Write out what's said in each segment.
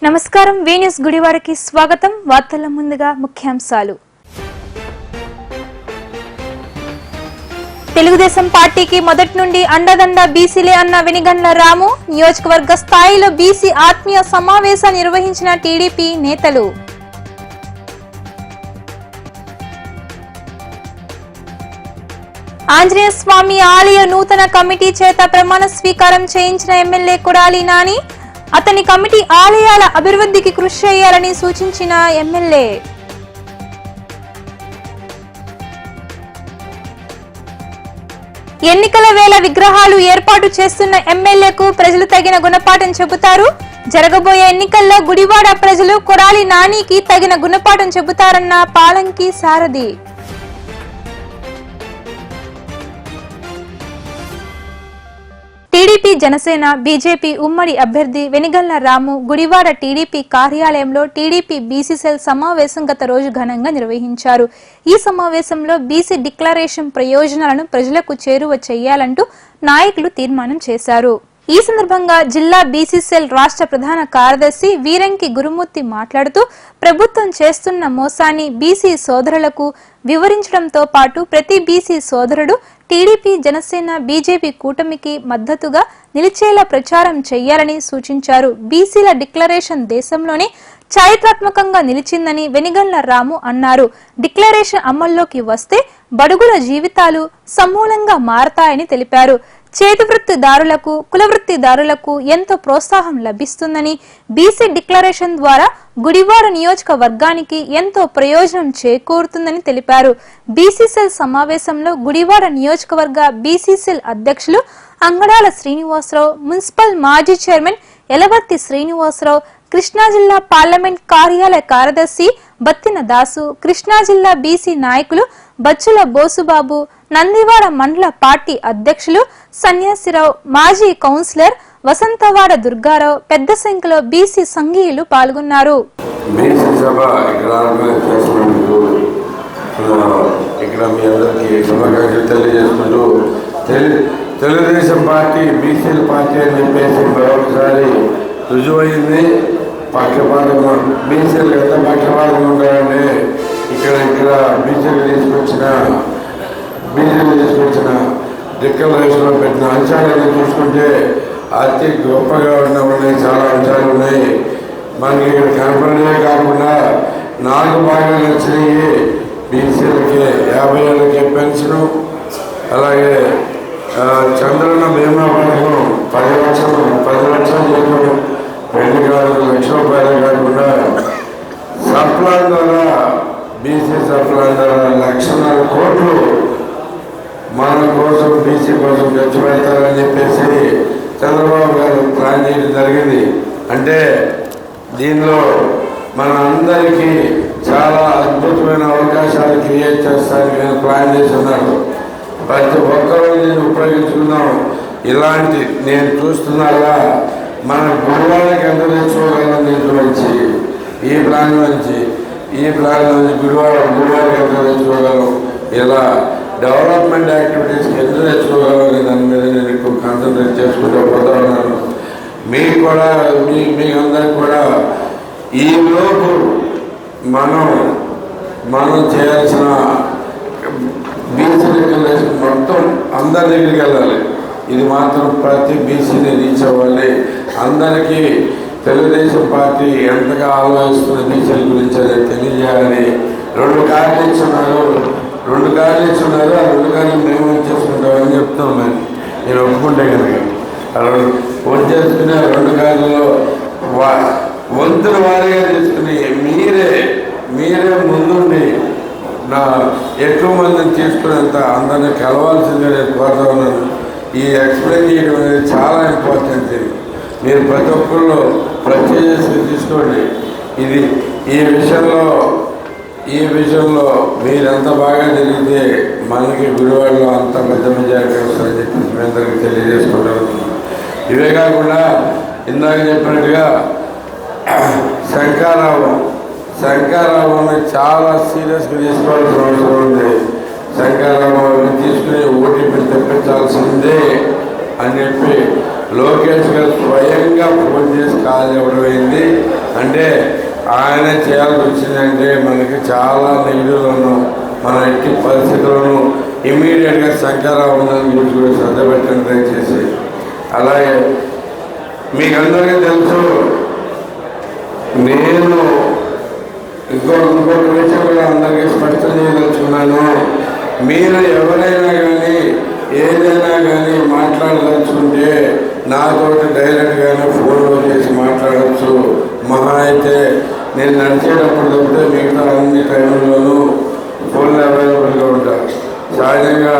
నమస్కారం, వి న్యూస్ గుడివాడకి స్వాగతం. వార్తల ముందుగా ముఖ్యాంశాలు. తెలుగుదేశం పార్టీకి మొదటి నుండి అండదండ బీసీలే అన్న వెనిగండ్ల రాము. నియోజకవర్గ స్థాయిలో బీసీ ఆత్మీయ సమావేశం నిర్వహించిన టీడీపీ నేతలు. ఆంజనేయ స్వామి ఆలయ నూతన కమిటీ చేత ప్రమాణ స్వీకారం చేయించిన ఎమ్మెల్యే కొడాలి నాని. అతని కమిటీ ఆలయాల అభివృద్ధికి కృషి చేయాలని సూచించిన ఎమ్మెల్యే. ఎన్నికల వేళ విగ్రహాలు ఏర్పాటు చేస్తున్న ఎమ్మెల్యేకు ప్రజలు తగిన గుణపాఠం చెబుతారు. జరగబోయే ఎన్నికల్లో గుడివాడ ప్రజలు కొడాలి నానికి తగిన గుణపాఠం చెబుతారన్న పాలంకి సారథి. టీడీపీ, జనసేన, బీజేపీ ఉమ్మడి అభ్యర్థి వెనిగండ్ల రాము గుడివాడ టీడీపీ కార్యాలయంలో టీడీపీ బీసీ సెల్ సమావేశం గత రోజు ఘనంగా నిర్వహించారు. ఈ సమావేశంలో బీసీ డిక్లరేషన్ ప్రయోజనాలను ప్రజలకు చేరువ చేయాలంటూ నాయకులు తీర్మానం చేశారు. ఈ సందర్భంగా జిల్లా బీసీ సెల్ రాష్ట్ర ప్రధాన కార్యదర్శి వీరంకి గురుమూర్తి మాట్లాడుతూ ప్రభుత్వం చేస్తున్న మోసాన్ని బీసీ సోదరులకు వివరించడంతో పాటు ప్రతి బీసీ సోదరుడు టీడీపీ, జనసేన, బీజేపీ కూటమికి మద్దతుగా నిలిచేలా ప్రచారం చేయాలని సూచించారు. బీసీల డిక్లరేషన్ దేశంలోనే చారిత్రాత్మకంగా నిలిచిందని వెనిగండ్ల రాము అన్నారు. డిక్లరేషన్ అమల్లోకి వస్తే బడుగుల జీవితాలు సమూలంగా మారతాయని తెలిపారు. చేతివృత్తిదారులకు, కులవృత్తిదారులకు ఎంతో ప్రోత్సాహం లభిస్తుందని, బీసీ డిక్లరేషన్ ద్వారా గుడివాడ నియోజకవర్గానికి ఎంతో ప్రయోజనం చేకూరుతుందని తెలిపారు. బీసీసెల్ సమావేశంలో గుడివాడ నియోజకవర్గ బీసీసెల్ అధ్యక్షులు అంగడాల శ్రీనివాసరావు, మున్సిపల్ మాజీ చైర్మన్ ఎలవర్తి శ్రీనివాసరావు, కృష్ణా జిల్లా పార్లమెంట్ కార్యాలయ కార్యదర్శి బత్తిన దాసు, కృష్ణా జిల్లా బీసీ నాయకులు బచ్చుల బోసుబాబు, నందివాడ మండల పార్టీ అధ్యక్షులు సన్యాసిరావు, మాజీ కౌన్సిలర్ వసంతవాడ దుర్గారావు, పెద్ద సంఖ్యలో బీసీ సంఘీయులు పాల్గొన్నారు. తెలుగుదేశం పార్టీ బీసీల పార్టీ అని చెప్పేసి మరొకసారి రుజువైంది. పక్షపాతంగా బీసీలు ఎంత పక్షపాతంగా ఉంటారంటే ఇక్కడ బీసీలు తీసుకొచ్చిన డిక్లరేషన్లో పెట్టిన అంశాలను చూసుకుంటే అతి గొప్పగా ఉన్నాయి. చాలా అంశాలు ఉన్నాయి. మనకి ఇక్కడ కనపడమే కాకుండా 4 భాగాలు వచ్చినాయి. బీసీలకి 50 ఏళ్ళకి పెన్షను, అలాగే చంద్రన్న బీమా పథకం 10 లక్షలు చెప్పడం, 2 లక్షల రూపాయలు కాకుండా సప్లాన్ ద్వారా బీసీ సప్లాన్ ద్వారా 1,00,000 కోట్లు మన కోసం బీసీ కోసం ఖర్చు పెడతారని చెప్పేసి చంద్రబాబు గారు ప్లాన్ చేయడం జరిగింది. అంటే దీనిలో మన అందరికీ చాలా అద్భుతమైన అవకాశాలు క్రియేట్ చేస్తారని నేను ప్లాన్ చేసి ఉన్నాను. ప్రతి ఒక్కరూ నేను ఉపయోగించుకుందాం. ఇలాంటి నేను చూస్తున్నారా మన గుడివాడకి ఎంత తెచ్చుకోగలం, దీంట్లో నుంచి ఈ ప్లాన్ నుంచి గుడివాడకి ఎంత తెచ్చుకోగలం, ఇలా డెవలప్మెంట్ యాక్టివిటీస్కి ఎంత తెచ్చుకోగలం దాని మీద నేను ఎక్కువ కాన్సన్ట్రేట్ చేసుకుంటూ పోతా ఉన్నాను. మీకు కూడా మీ అందరికి కూడా ఈలోపు మనం చేయాల్సిన బీసీ డిక్లరేషన్ మొత్తం అందరి దగ్గరికి వెళ్ళాలి. ఇది మాత్రం ప్రతి బీసీని రీచ్ అవ్వాలి. అందరికీ తెలుగుదేశం పార్టీ ఎంతగా ఆలోచిస్తున్న బీసీల గురించి అనేది తెలియజేయాలని 2 కార్డులు ఇచ్చున్నారు. ఆ 2 కార్డులు మేము చేసుకుంటామని చెప్తున్నాం. నేను ఒప్పుకుంటే కనుక చేసుకుని 2 కార్డులలో వంతుల వారీగా తీసుకుని మీరే ముందుండి ఎక్కువ మందిని తీసుకునేంత అందరినీ కలవాల్సిందిగా నేను కోరుతా ఉన్నాను. ఈ ఎక్స్ప్లెయిన్ చేయడం అనేది చాలా ఇంపార్టెంట్. మీరు ప్రతి ఒక్కళ్ళు ప్రత్యేక తీసుకోండి. ఈ విషయంలో మీరెంత బాగా జరిగితే మనకి గుడివాడలో అంత పెద్ద మెజారిటీ వస్తుందని చెప్పి మీ అందరికీ తెలియజేసుకుంటారు. ఇవే కాకుండా ఇందాక చెప్పినట్టుగా శంకరారావుని చాలా సీరియస్గా తీసుకోవాల్సిన అవసరం ఉంది. శంకరారావుని తీసుకుని ఓటీపీ తెప్పించాల్సిందే అని చెప్పి లోకేష్ గారు స్వయంగా ఫోన్ చేసి కాల్ ఇవ్వడమైంది. అంటే ఆయన చేయాల్సి వచ్చిందంటే మనకి చాలా నెగిటివ్లను మన ఎట్టి పరిస్థితులను ఇమీడియట్గా శంకరారావు ఉందని గురించి కూడా శ్రద్ధ పెట్టండి దయచేసి. అలాగే మీకు అందరికీ తెలుసు, నేను ఇంకొక విషయం కూడా అందరికీ స్పష్టం చేయదలుచుకున్నాను. మీరు ఎవరైనా కానీ ఏదైనా కానీ మాట్లాడదలుచుకుంటే నాతోటి డైరెక్ట్గానే ఫోన్లో చేసి మాట్లాడచ్చు. మహా అయితే నేను నడిచేటప్పుడు తప్పితే మిగతా అన్ని టైంలోనూ ఫోన్లు అవైలబుల్గా ఉంటారు. సహజంగా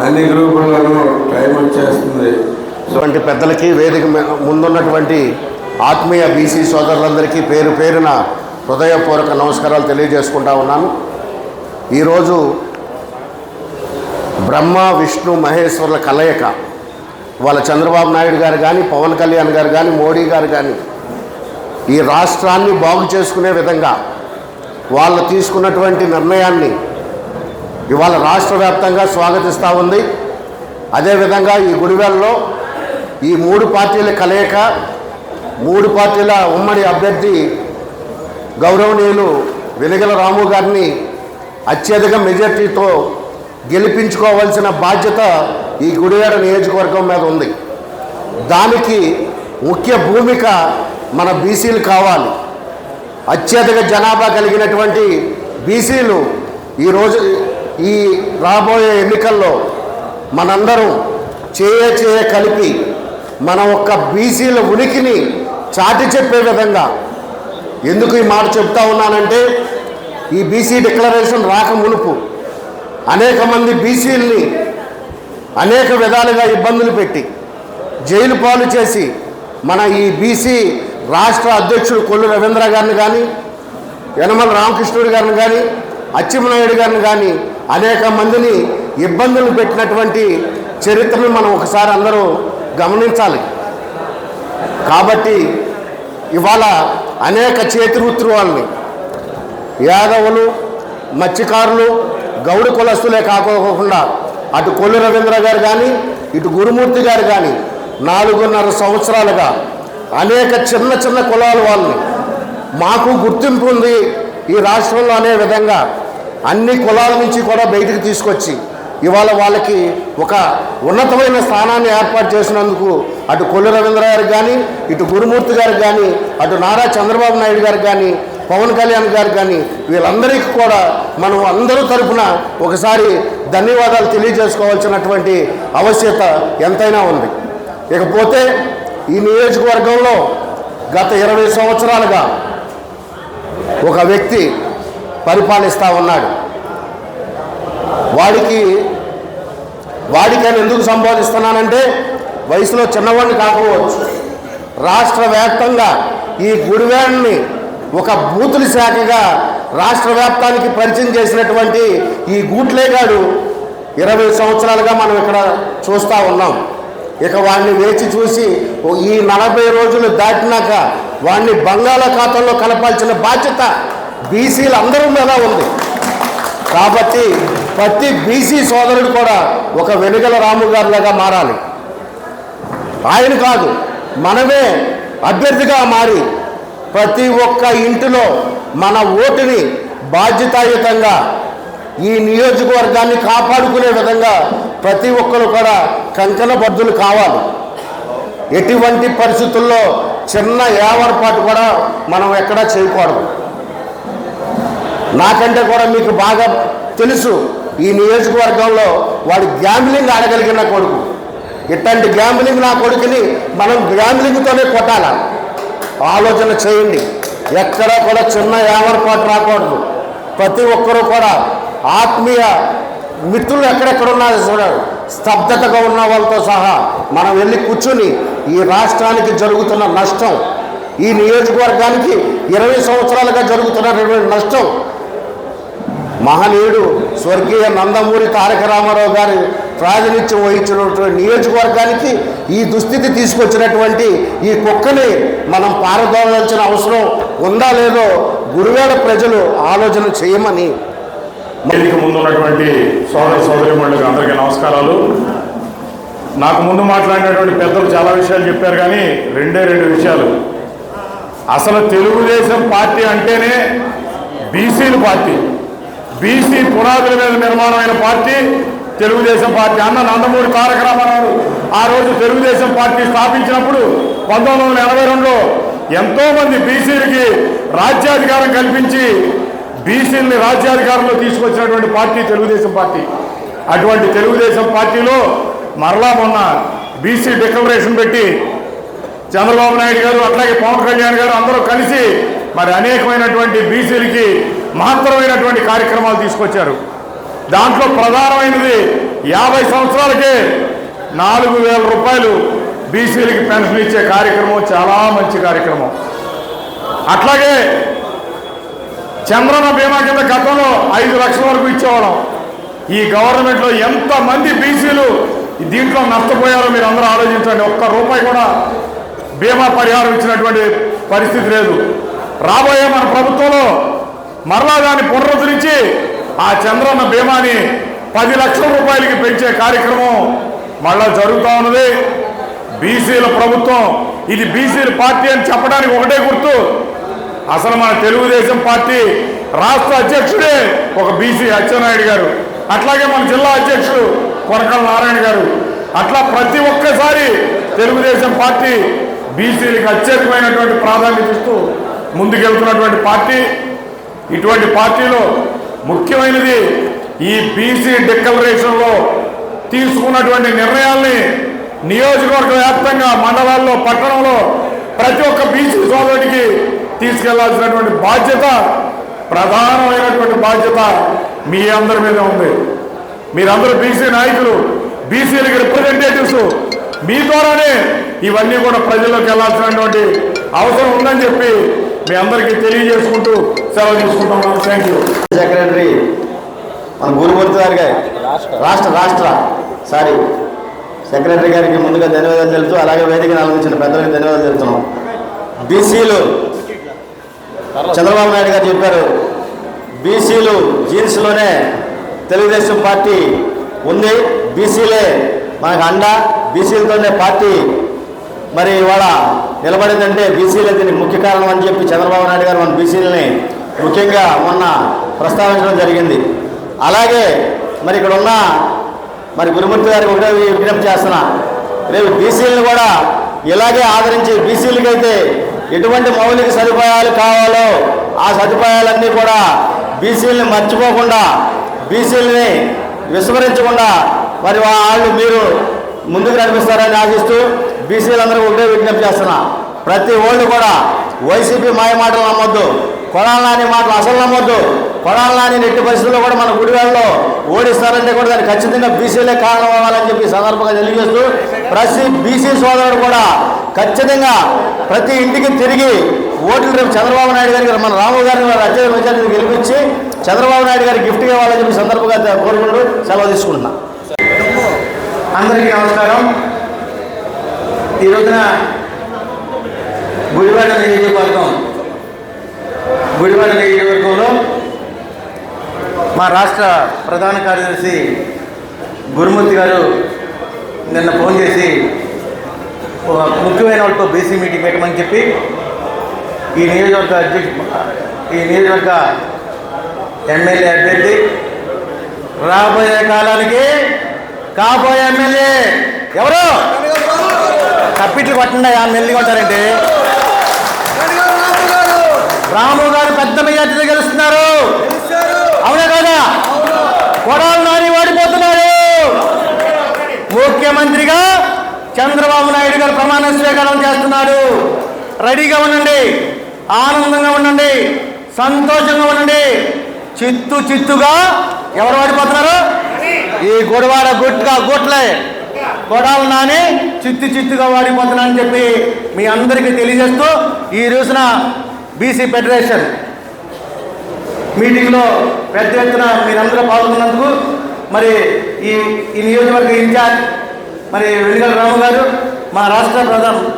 అన్ని గ్రూపుల్లోనూ టైం వచ్చేస్తుంది. అటువంటి పెద్దలకి వేదిక ముందున్నటువంటి ఆత్మీయ బీసీ సోదరులందరికీ పేరు పేరున హృదయపూర్వక నమస్కారాలు తెలియజేసుకుంటా ఉన్నాను. ఈరోజు బ్రహ్మ విష్ణు మహేశ్వరుల కలయిక, వాళ్ళ చంద్రబాబు నాయుడు గారు కానీ, పవన్ కళ్యాణ్ గారు కానీ, మోడీ గారు కానీ ఈ రాష్ట్రాన్ని బాగు చేసుకునే విధంగా వాళ్ళు తీసుకున్నటువంటి నిర్ణయాన్ని ఇవాళ రాష్ట్ర వ్యాప్తంగా స్వాగతిస్తూ ఉంది. అదేవిధంగా ఈ గుడివాడలో ఈ 3 పార్టీల కలయిక, 3 పార్టీల ఉమ్మడి అభ్యర్థి గౌరవనీయులు వెనిగల రాము గారిని అత్యధిక మెజార్టీతో గెలిపించుకోవాల్సిన బాధ్యత ఈ గుడివాడ నియోజకవర్గం మీద ఉంది. దానికి ముఖ్య భూమిక మన బీసీలు కావాలి. అత్యధిక జనాభా కలిగినటువంటి బీసీలు ఈరోజు ఈ రాబోయే ఎన్నికల్లో మనందరం చేయ కలిపి మన ఒక్క బీసీల ఉనికిని చాటి చెప్పే విధంగా, ఎందుకు ఈ మాట చెప్తా ఉన్నానంటే, ఈ బీసీ డిక్లరేషన్ రాక మునుపు అనేక మంది బీసీల్ని అనేక విధాలుగా ఇబ్బందులు పెట్టి జైలు పాలు చేసి మన ఈ బీసీ రాష్ట్ర అధ్యక్షుడు కొల్లు రవీంద్ర గారిని కానీ, యనమల రామకృష్ణుడి గారిని కానీ, అచ్చెన్నాయుడు గారిని కానీ అనేక మందిని ఇబ్బందులు పెట్టినటువంటి చరిత్రను మనం ఒకసారి అందరూ గమనించాలి. కాబట్టి ఇవాళ అనేక చేతి వృత్తులు వాళ్ళని యాదవులు, మత్స్యకారులు, గౌడ కులస్తులే కాకోకుండా అటు కొల్లు రవీంద్ర గారు కానీ, ఇటు గురుమూర్తి గారు కానీ 4.5 సంవత్సరాలుగా అనేక చిన్న కులాల వాళ్ళని మాకు గుర్తింపు ఉంది ఈ రాష్ట్రంలో అనే విధంగా అన్ని కులాల నుంచి కూడా బయటికి తీసుకొచ్చి ఇవాళ వాళ్ళకి ఒక ఉన్నతమైన స్థానాన్ని ఏర్పాటు చేసినందుకు అటు కొల్లు రవీంద్ర గారికి కానీ, ఇటు గురుమూర్తి గారికి కానీ, అటు నారా చంద్రబాబు నాయుడు గారికి కానీ, పవన్ కళ్యాణ్ గారు కానీ వీళ్ళందరికీ కూడా మనం అందరూ తరపున ఒకసారి ధన్యవాదాలు తెలియజేసుకోవాల్సినటువంటి ఆవశ్యకత ఎంతైనా ఉంది. ఇకపోతే ఈ నియోజకవర్గంలో గత 20 సంవత్సరాలుగా ఒక వ్యక్తి పరిపాలిస్తూ ఉన్నాడు. వాడికని ఎందుకు సంబోధిస్తున్నానంటే, వయసులో చిన్నవాడిని కాకపోవచ్చు, రాష్ట్ర వ్యాప్తంగా ఈ గుడివాడని ఒక బూతుల శాఖగా రాష్ట్ర వ్యాప్తానికి పరిచయం చేసినటువంటి ఈ గూట్లేగాడు 20 సంవత్సరాలుగా మనం ఇక్కడ చూస్తూ ఉన్నాం. ఇక వాడిని వేచి చూసి ఈ 40 రోజులు దాటినాక వాడిని బంగాళాఖాతంలో కలపాల్సిన బాధ్యత బీసీలు అందరి మీద ఉంది. కాబట్టి ప్రతి బీసీ సోదరుడు కూడా ఒక వెనిగల రాము గారిలాగా మారాలి. ఆయన కాదు, మనమే అభ్యర్థిగా మారి ప్రతి ఒక్క ఇంటిలో మన ఓటుని బాధ్యతాయుతంగా ఈ నియోజకవర్గాన్ని కాపాడుకునే విధంగా ప్రతి ఒక్కరు కూడా కంకణబద్ధులు కావాలి. ఎటువంటి పరిస్థితుల్లో చిన్న ఏర్పాటు కూడా మనం ఎక్కడా చేయకూడదు. నాకంటే కూడా మీకు బాగా తెలుసు, ఈ నియోజకవర్గంలో వాడు గ్యాంబ్లింగ్ ఆడగలిగిన కొడుకు. ఇట్లాంటి గ్యాంబ్లింగ్ నా కొడుకుని మనం గ్యాంబ్లింగ్తోనే కొట్టాల. ఆలోచన చేయండి. ఎక్కడా కూడా చిన్న ఏర్పాటు రాకూడదు. ప్రతి ఒక్కరూ కూడా ఆత్మీయ మిత్రులు ఎక్కడెక్కడున్నారు చూడాలి, స్తబ్దతగా ఉన్న వాళ్ళతో సహా మనం వెళ్ళి కూర్చుని ఈ రాష్ట్రానికి జరుగుతున్న నష్టం, ఈ నియోజకవర్గానికి 20 సంవత్సరాలుగా జరుగుతున్నటువంటి నష్టం మహనీయుడు స్వర్గీయ నందమూరి తారక రామారావు గారు ప్రాతినిధ్యం వహించినటువంటి నియోజకవర్గానికి ఈ దుస్థితి తీసుకొచ్చినటువంటి ఈ కుక్కని మనం పారదోలాల్సిన అవసరం ఉందా లేదో గుడివాడ ప్రజలు ఆలోచన చేయమని. వేదిక ముందు ఉన్నటువంటి సోదరిమణులకు అందరికీ నమస్కారాలు. నాకు ముందు మాట్లాడినటువంటి పెద్దలు చాలా విషయాలు చెప్పారు, కానీ రెండు విషయాలు. అసలు తెలుగుదేశం పార్టీ అంటేనే బీసీల పార్టీ, బీసీ పునాదుల మీద నిర్మాణమైన పార్టీ తెలుగుదేశం పార్టీ. అన్న నందమూరి తారక రామారావు ఆ రోజు తెలుగుదేశం పార్టీ స్థాపించినప్పుడు 1982లో ఎంతోమంది బీసీలకి రాజ్యాధికారం కల్పించి బీసీలని రాజ్యాధికారంలో తీసుకొచ్చినటువంటి పార్టీ తెలుగుదేశం పార్టీ. అటువంటి తెలుగుదేశం పార్టీలో మరలా మొన్న బీసీ డిక్లరేషన్ పెట్టి చంద్రబాబు నాయుడు గారు అట్లాగే పవన్ కళ్యాణ్ గారు అందరూ కలిసి మరి అనేకమైనటువంటి బీసీలకి మహత్తరమైనటువంటి కార్యక్రమాలు తీసుకొచ్చారు. దాంట్లో ప్రధానమైనది 50 సంవత్సరాలకే 4,000 రూపాయలు బీసీలకి పెన్షన్ ఇచ్చే కార్యక్రమం చాలా మంచి కార్యక్రమం. అట్లాగే చంద్రన్న బీమా కింద గతంలో 5 లక్షల వరకు ఇచ్చేవాళ్ళం. ఈ గవర్నమెంట్లో ఎంతమంది బీసీలు దీంట్లో నష్టపోయారో మీరు అందరూ ఆలోచించండి. ఒక్క రూపాయి కూడా బీమా పరిహారం ఇచ్చినటువంటి పరిస్థితి లేదు. రాబోయే మన ప్రభుత్వంలో మరలా దాన్ని పునరుద్ధరించి ఆ చంద్రన్న బీమాని 10 లక్షల రూపాయలకి పెంచే కార్యక్రమం మళ్ళా జరుగుతూ ఉన్నది. బీసీల ప్రభుత్వం, ఇది బీసీల పార్టీ అని చెప్పడానికి ఒకటే గుర్తు, అసలు మన తెలుగుదేశం పార్టీ రాష్ట్ర అధ్యక్షుడే ఒక బీసీ అచ్చెన్నాయుడు గారు, అట్లాగే మన జిల్లా అధ్యక్షుడు కొనకల నారాయణ గారు. అట్లా ప్రతి ఒక్కసారి తెలుగుదేశం పార్టీ బీసీలకు అత్యధికమైనటువంటి ప్రాధాన్యత ఇస్తూ ముందుకెళ్తున్నటువంటి పార్టీ. ఇటువంటి పార్టీలో ముఖ్యమైనది ఈ బీసీ డిక్లరేషన్లో తీసుకున్నటువంటి నిర్ణయాల్ని నియోజకవర్గ వ్యాప్తంగా మండలాల్లో పట్టణంలో ప్రతి ఒక్క బీసీ సోదరుడికి తీసుకెళ్లాల్సినటువంటి బాధ్యత, ప్రధానమైనటువంటి బాధ్యత మీ అందరి మీద ఉంది. మీరందరూ బీసీ నాయకులు, బీసీలకి రిప్రజెంటేటివ్స్, మీ ద్వారానే ఇవన్నీ కూడా ప్రజల్లోకి వెళ్లాల్సినటువంటి అవసరం ఉందని చెప్పి మీ అందరికీ తెలియజేసుకుంటూ సెలవు తీసుకుంటున్నాను. Thank you. సెక్రటరీ మన గురుమూర్తి గారికి రాష్ట్ర సెక్రటరీ గారికి ముందుగా ధన్యవాదాలు తెలుపుతూ, అలాగే వేదికను ఆలోచించిన పెద్దలకు ధన్యవాదాలు తెలుపుతున్నాం. బీసీలు చంద్రబాబు నాయుడు గారు చెప్పారు, బీసీలు జీన్స్లోనే తెలుగుదేశం పార్టీ ఉంది, బీసీలే మనకు అండ, బీసీలతోనే పార్టీ మరి ఇవాళ నిలబడిందంటే బీసీలే దీనికి ముఖ్య కారణం అని చెప్పి చంద్రబాబు నాయుడు గారు మన బీసీలని ముఖ్యంగా మొన్న ప్రస్తావించడం జరిగింది. అలాగే మరి ఇక్కడ ఉన్న మరి గురుమూర్తి గారికి ఒకటే విజ్ఞప్తి చేస్తున్నా, రేపు బీసీలను కూడా ఇలాగే ఆదరించి బీసీలకైతే ఎటువంటి మౌలిక సదుపాయాలు కావాలో ఆ సదుపాయాలన్నీ కూడా బీసీలని మర్చిపోకుండా, బీసీలని విస్మరించకుండా మరి వాళ్ళు మీరు ముందుకు నడిపిస్తారని ఆశిస్తూ బీసీలందరూ ఒకటే విజ్ఞప్తి చేస్తున్నా, ప్రతి ఓళ్ళు కూడా వైసీపీ మాయ మాటలు నమ్మొద్దు, కొడాల నాని మాటలు అసలు నమ్మొద్దు. కొడాల నాని ఎట్టి పరిస్థితుల్లో కూడా మన గుడివాడలో ఓడిస్తారంటే కూడా దానికి ఖచ్చితంగా బీసీలే కారణం అవ్వాలని చెప్పి సందర్భంగా తెలియజేస్తూ, ప్రతి బీసీ సోదరుడు కూడా ఖచ్చితంగా ప్రతి ఇంటికి తిరిగి ఓట్లు రేపు చంద్రబాబు నాయుడు గారికి మన రాము గారిని వారి అత్యధిక మెజార్టీని గెలిపించి చంద్రబాబు నాయుడు గారికి గిఫ్ట్గా ఇవ్వాలని చెప్పి సందర్భంగా కోరుకుంటూ సెలవు తీసుకుంటున్నా. అందరికీ నమస్కారం. ఈ రోజున గుడివాడ నియోజకవర్గంలో మా రాష్ట్ర ప్రధాన కార్యదర్శి గురుమూర్తి గారు నిన్న ఫోన్ చేసి ఒక ముఖ్యమైన వాళ్ళతో బీసీ మీటింగ్ పెట్టమని చెప్పి ఈ నియోజకవర్గ ఎమ్మెల్యే అభ్యర్థి, రాబోయే కాలానికి కాబోయే ఎమ్మెల్యే ఎవరు తప్పిట్లు కొట్టండి, ఆ ఎమ్మెల్యే కొట్టారంటే రాము గారు పెద్ద మెజార్టీతో గెలుస్తున్నారు. అవునా కదా? కొడాల నాని ఓడిపోతున్నారు. ముఖ్యమంత్రిగా చంద్రబాబు నాయుడు గారు ప్రమాణ స్వీకారం చేస్తున్నారు. రెడీగా ఉండండి, ఆనందంగా ఉండండి, సంతోషంగా ఉండండి. చిత్తుగా ఎవరు ఓడిపోతున్నారు? ఈ గుడివాడ గుట్లే కొడాల నాని చిత్తుగా ఓడిపోతున్నారని చెప్పి మీ అందరికీ తెలియజేస్తూ, ఈ రోజున బీసీ ఫెడరేషన్ మీటింగ్లో పెద్ద ఎత్తున మీరందరూ పాల్గొన్నందుకు మరి ఈ నియోజకవర్గ ఇన్ఛార్జ్ మరి వెనిగళ్ల రాము గారు, మా రాష్ట్ర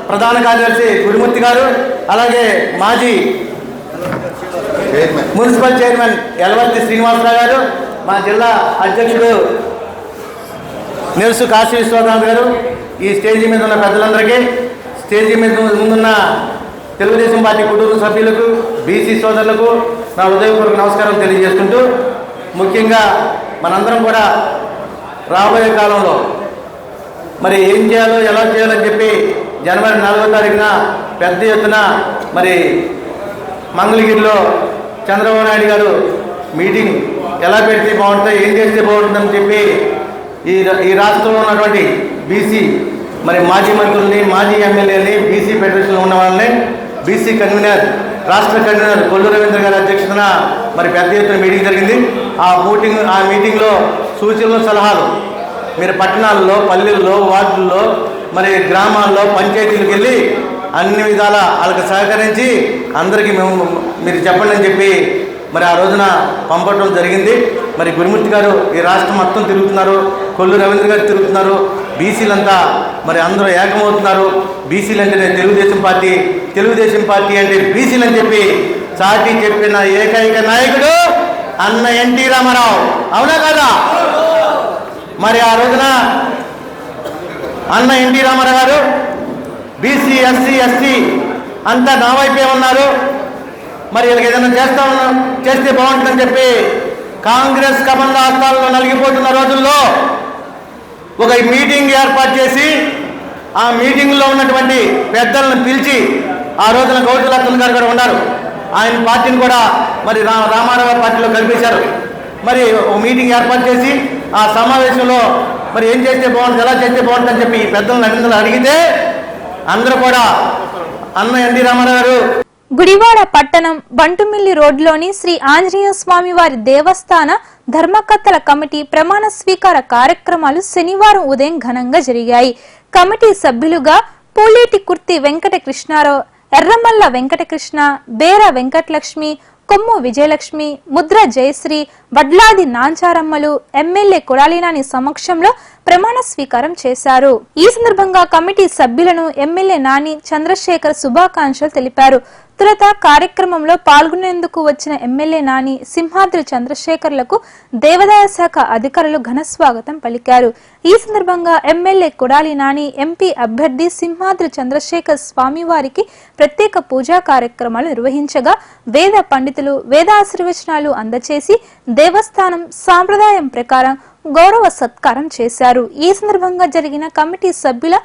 ప్రధాన కార్యదర్శి గుడిమూర్తి గారు, అలాగే మాజీ మున్సిపల్ చైర్మన్ యలవర్తి శ్రీనివాసరావు గారు, మా జిల్లా అధ్యక్షుడు నెరుసు కాశీ విశ్వనాథ్ గారు, ఈ స్టేజీ మీద ఉన్న పెద్దలందరికీ, స్టేజీ మీద ముందున్న తెలుగుదేశం పార్టీ కుటుంబ సభ్యులకు, బీసీ సోదరులకు నా హృదయపూర్వక నమస్కారం తెలియజేసుకుంటూ, ముఖ్యంగా మనందరం కూడా రాబోయే కాలంలో మరి ఏం చేయాలో ఎలా చేయాలని చెప్పి జనవరి 4వ తారీఖున పెద్ద ఎత్తున మరి మంగళగిరిలో చంద్రబాబు నాయుడు గారు మీటింగ్ ఎలా పెడితే బాగుంటుంది, ఏం చేస్తే బాగుంటుందని చెప్పి ఈ రాష్ట్రంలో ఉన్నటువంటి బీసీ మరి మాజీ మంత్రుల్ని, మాజీ ఎమ్మెల్యేని, బీసీ ఫెడరేషన్లో ఉన్న వాళ్ళని, బీసీ కన్వీనర్, రాష్ట్ర కన్వీనర్ కొల్లు రవీంద్ర గారి అధ్యక్షతన మరి పెద్ద ఎత్తున మీటింగ్ జరిగింది. ఆ మీటింగ్లో సూచనలు, సలహాలు మీరు పట్టణాల్లో, పల్లెల్లో, వార్డుల్లో, మరి గ్రామాల్లో, పంచాయతీలకు వెళ్ళి అన్ని విధాల వాళ్ళకి సహకరించి అందరికీ మీరు చెప్పండి అని చెప్పి మరి ఆ రోజున పంపడం జరిగింది. మరి గురుమూర్తి గారు ఈ రాష్ట్రం మొత్తం తిరుగుతున్నారు, కొల్లు రవీంద్ర గారు తిరుగుతున్నారు, బీసీలంతా మరి అందరూ ఏకమవుతున్నారు. బీసీలు అంటేనే తెలుగుదేశం పార్టీ అంటే బీసీలు అని చెప్పి చాటి చెప్పిన ఏకైక నాయకుడు అన్న ఎన్టీ రామారావు. అవునా కదా? మరి ఆ రోజున అన్న ఎన్టీ రామారావు గారు బీసీ, ఎస్సీ, ఎస్టీ అంతా నా వైపే ఉన్నారు, మరి వీళ్ళకి ఏదైనా చేస్తే బాగుంటుందని చెప్పి కాంగ్రెస్ కబంధ హస్తాల్లో నలిగిపోతున్న రోజుల్లో ఒక మీటింగ్ ఏర్పాటు చేసి ఆ మీటింగ్లో ఉన్నటువంటి పెద్దలను పిలిచి, ఆ రోజున గౌతులక్ష్మణ్ గారు కూడా ఉన్నారు, ఆయన పార్టీని కూడా మరి రామారావు పార్టీలో కల్పించారు. మరి ఒక మీటింగ్ ఏర్పాటు చేసి ఆ సమావేశంలో మరి ఏం చేస్తే బాగుంటుంది, ఎలా చేస్తే బాగుంటుందని చెప్పి ఈ పెద్దలను అడిగితే అందరూ కూడా అన్న ఎన్టీ రామారావు గారు గుడివాడ పట్టణం బంటుమిల్లి రోడ్లోని శ్రీ ఆంజనేయ స్వామి వారి దేవస్థాన ధర్మకర్తల కమిటీ ప్రమాణ స్వీకార కార్యక్రమాలు శనివారం ఉదయం ఘనంగా జరిగాయి. కమిటీ సభ్యులుగా పూలేటి కుర్తి వెంకట కృష్ణారావు, ఎర్రమల్ల వెంకటకృష్ణ, బేర వెంకటలక్ష్మి, కొమ్ము విజయలక్ష్మి, ముద్ర జయశ్రీ, వడ్లాది నాంచారమ్మలు ఎమ్మెల్యే కొడాలినాని సమక్షంలో ప్రమాణ స్వీకారం చేశారు. ఈ సందర్భంగా కమిటీ సభ్యులను ఎమ్మెల్యే నాని చంద్రశేఖర్ శుభాకాంక్షలు తెలిపారు. తొలుత కార్యక్రమంలో పాల్గొనేందుకు వచ్చిన ఎమ్మెల్యే నాని, సింహాద్రి చంద్రశేఖర్లకు దేవాదాయ శాఖ అధికారులు ఘన స్వాగతం పలికారు. ఈ సందర్భంగా ఎమ్మెల్యే కొడాలి నాని ఎంపీ అభ్యర్థి సింహాద్రి చంద్రశేఖర్ స్వామివారికి ప్రత్యేక పూజా కార్యక్రమాలు నిర్వహించగా వేద పండితులు వేదాశీర్వచనాలు అందచేసి దేవస్థానం సాంప్రదాయం ప్రకారం గౌరవ సత్కారం చేశారు. ఈ సందర్భంగా జరిగిన కమిటీ సభ్యుల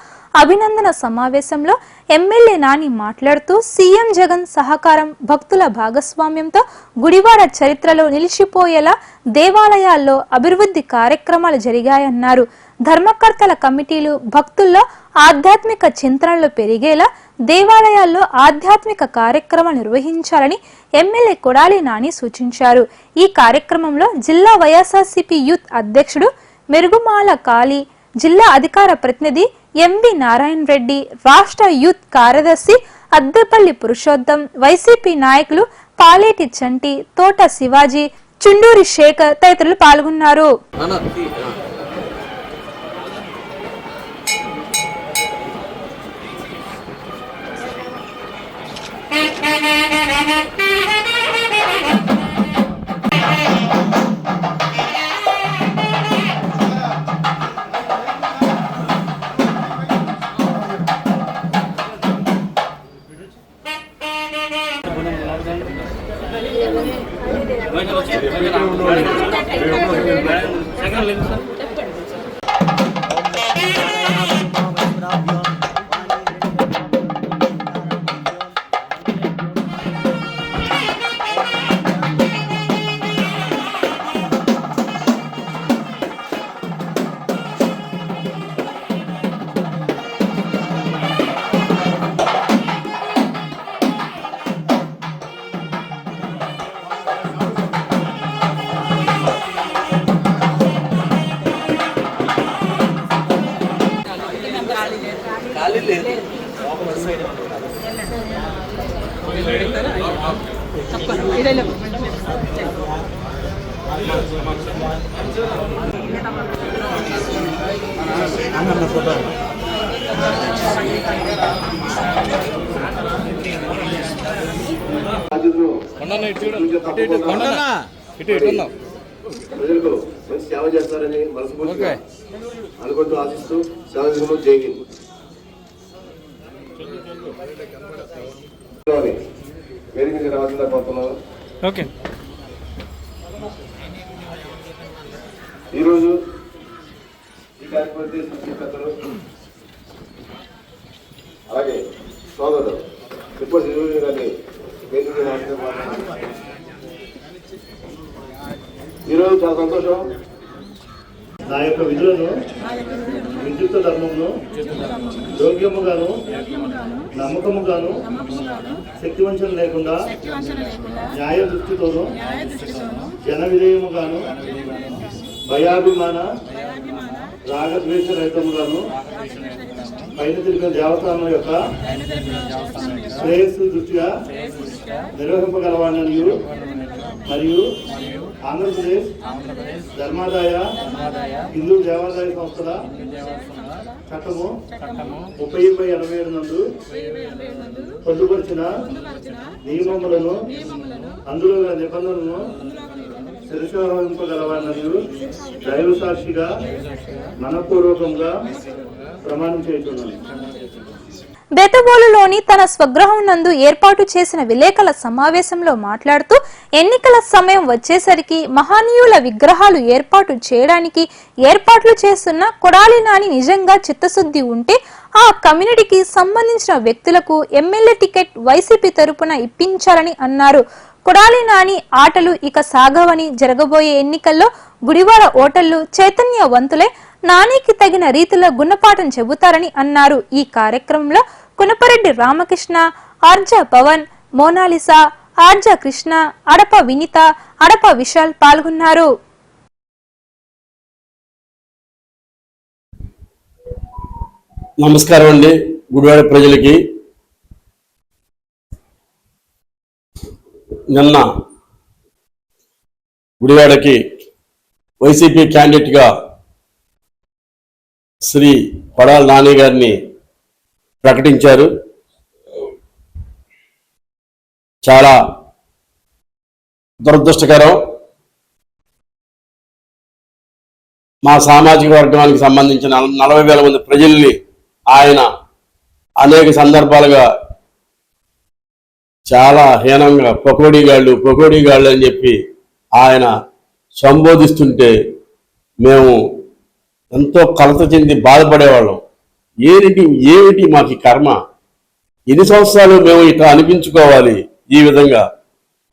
అభినందన సమావేశంలో ఎమ్మెల్యే నాని మాట్లాడుతూ సీఎం జగన్ సహకారం, భక్తుల భాగస్వామ్యంతో గుడివాడ చరిత్రలో నిలిచిపోయేలా దేవాలయాల్లో అభివృద్ధి కార్యక్రమాలు జరిగాయన్నారు. ధర్మకర్తల కమిటీలు భక్తుల్లో ఆధ్యాత్మిక చింతనలు పెరిగేలా దేవాలయాల్లో ఆధ్యాత్మిక కార్యక్రమాలు నిర్వహించాలని ఎమ్మెల్యే కొడాలి నాని సూచించారు. ఈ కార్యక్రమంలో జిల్లా వైఎస్ఆర్సీపీ యూత్ అధ్యక్షుడు మెరుగుమాల కాళీ, జిల్లా అధికార ప్రతినిధి ఎంవి నారాయణ రెడ్డి, రాష్ట్ర యూత్ కార్యదర్శి అద్దెపల్లి పురుషోత్తం, వైసీపీ నాయకులు పాలేటి చంటి, తోట శివాజీ, చుండూరి శేఖర్ తదితరులు పాల్గొన్నారు. ఖాళీ లేదు. ప్రజలకు మంచి సేవ చేస్తారని మనస్ఫూర్తిగా అనుకుంటూ ఆశిస్తూ సెలవు జై హింద్. వేదిక మీద రావాల్సిందా కోరుతున్నాను. ఈరోజు ఈ కార్యక్రమం చేసిన పెద్దలు అలాగే సోదరుడు తిరుపతి నియోజకవర్గ గారిని వేదిక మీద రావాల్సిందా. ఈరోజు చాలా సంతోషం. నా యొక్క విధులను విద్యుత్ ధర్మమును యోగ్యముగాను నమ్మకముగాను శక్తివంచన లేకుండా న్యాయ దృష్టితోనూ జన విధేయముగాను భయాభిమాన రాగద్వేష రహితముగాను పైన తెలిపిన దేవస్థానం యొక్క శ్రేయస్సు దృష్టిగా నిర్వహింపగలవాణి మరియు ఆంధ్రప్రదేశ్ ధర్మాదాయ హిందూ దేవాదాయ సంస్థల చట్టము 30/87 నందు పొందుపరిచిన నియమములను అందులో గల నిబంధనలను శిరసావహింపగలవారు దైవ సాక్షిగా మనపూర్వకంగా ప్రమాణం చేస్తున్నాను. బెతబోలులోని తన స్వగృహం నందు ఏర్పాటు చేసిన విలేకరుల సమావేశంలో మాట్లాడుతూ ఎన్నికల సమయం వచ్చేసరికి మహనీయుల విగ్రహాలు ఏర్పాటు చేయడానికి ఏర్పాట్లు చేస్తున్న కొడాలి నాని నిజంగా చిత్తశుద్ధి ఉంటే ఆ కమ్యూనిటీకి సంబంధించిన వ్యక్తులకు ఎమ్మెల్యే టికెట్ వైసీపీ తరపున ఇప్పించాలని అన్నారు. కొడాలి నాని ఆటలు ఇక సాగవని జరగబోయే ఎన్నికల్లో గుడివాడ ఓటర్లు చైతన్యవంతులే నానికి తగిన రీతిలో గుణపాఠం చెబుతారని అన్నారు. ఈ కార్యక్రమంలో కునపరెడ్డి రామకృష్ణ, ఆర్జ పవన్, మోనాలిసా, ఆర్జ కృష్ణ, అడప వినిత, అడప విశాల్ పాల్గొన్నారు. నమస్కారం అండి. గుడివాడ ప్రజలకి నిన్న గుడివాడకి వైసీపీ క్యాండిడేట్గా శ్రీ కొడాలి నాని గారిని ప్రకటించారు. చాలా దురదృష్టకరం. మా సామాజిక వర్గానికి సంబంధించిన 40,000 మంది ప్రజల్ని ఆయన అనేక సందర్భాలుగా చాలా హీనంగా పకోడీగాళ్ళు అని చెప్పి ఆయన సంబోధిస్తుంటే మేము ఎంతో కలత చెంది బాధపడేవాళ్ళం. ఏమిటి మాకు కర్మ? ఎన్ని సంవత్సరాలు మేము ఇట్లా అనిపించుకోవాలి? ఈ విధంగా